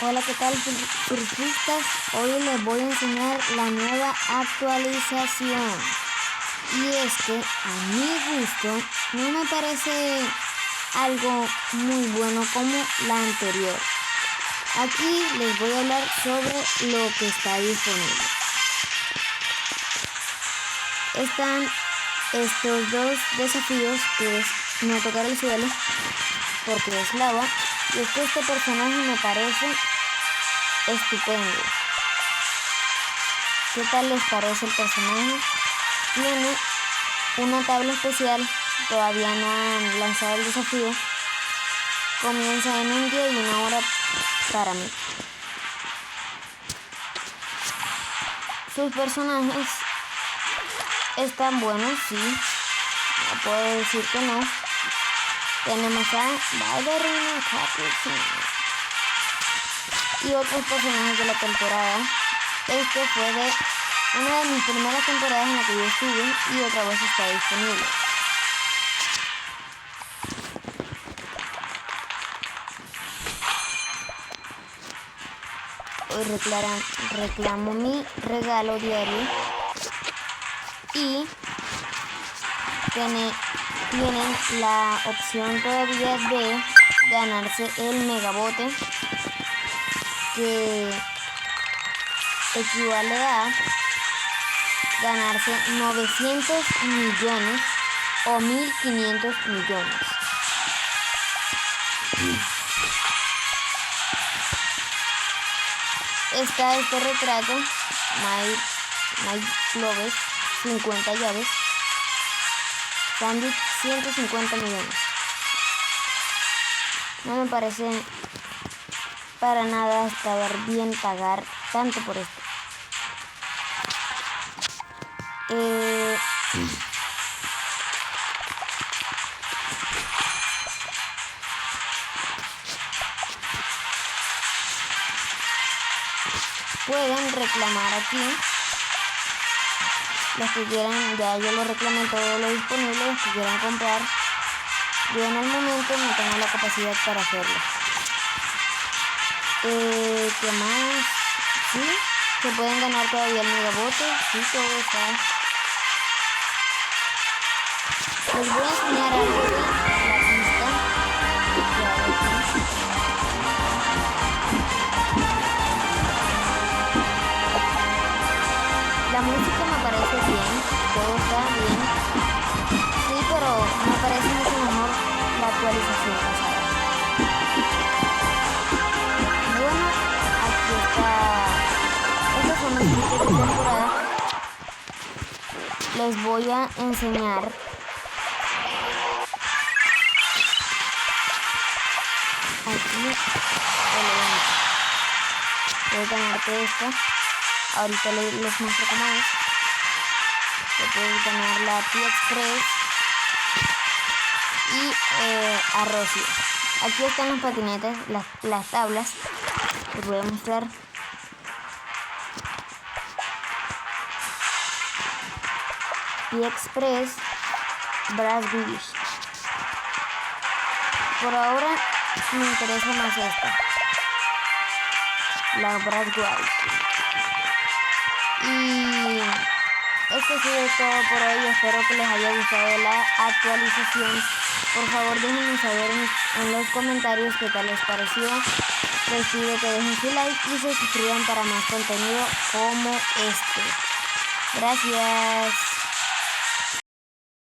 Hola, ¿qué tal, surfistas? Hoy les voy a enseñar la nueva actualización. Y es que a mi gusto no me parece algo muy bueno como la anterior. Aquí les voy a hablar sobre lo que está disponible. Están estos dos desafíos, que es no tocar el suelo porque es lava, y es que este personaje me parece estupendo. ¿Qué tal les parece el personaje? Tiene una tabla especial, todavía no han lanzado el desafío. Comienza en 1 día y 1 hora para mí. Sus personajes están buenos, sí, no puedo decir que no. Tenemos a Ballerina Capuchina y otros personajes de la temporada. Este fue de una de mis primeras temporadas en la que yo estuve y otra vez está disponible. Hoy reclamo mi regalo diario y tienen la opción todavía de ganarse el megabote, que equivale a ganarse 900 millones o 1500 millones. Está este retrato, My Globes, 50 llaves, Sandwich, 150 millones. No me parece para nada estar bien pagar tanto por esto. Pueden reclamar aquí. Los que quieran, ya yo lo reclamé todo lo disponible. Los que quieran comprar, yo en el momento no tengo la capacidad para hacerlo. ¿Qué más? Sí, se pueden ganar todavía el megabote. Sí, todo está. Les voy a enseñar algo de la pista. La música me parece bien, todo está bien. Sí, pero me parece mucho mejor la actualización pasada. Bueno, aquí está. Estos son los tickets de temporada. Les voy a enseñar aquí el evento. Voy a ganarte esto. Ahorita les muestro cómo es. Te puedes ganar la P-Express y a Rosy. Aquí están las patinetas, las tablas. Les voy a mostrar. P-Express, Brass Wish. Por ahora me interesa más esta, la Brass Wish. Y esto ha sido todo por hoy. Espero que les haya gustado la actualización. Por favor, déjenme saber en los comentarios qué tal les pareció. Les pido que dejen su like y se suscriban para más contenido como este. Gracias.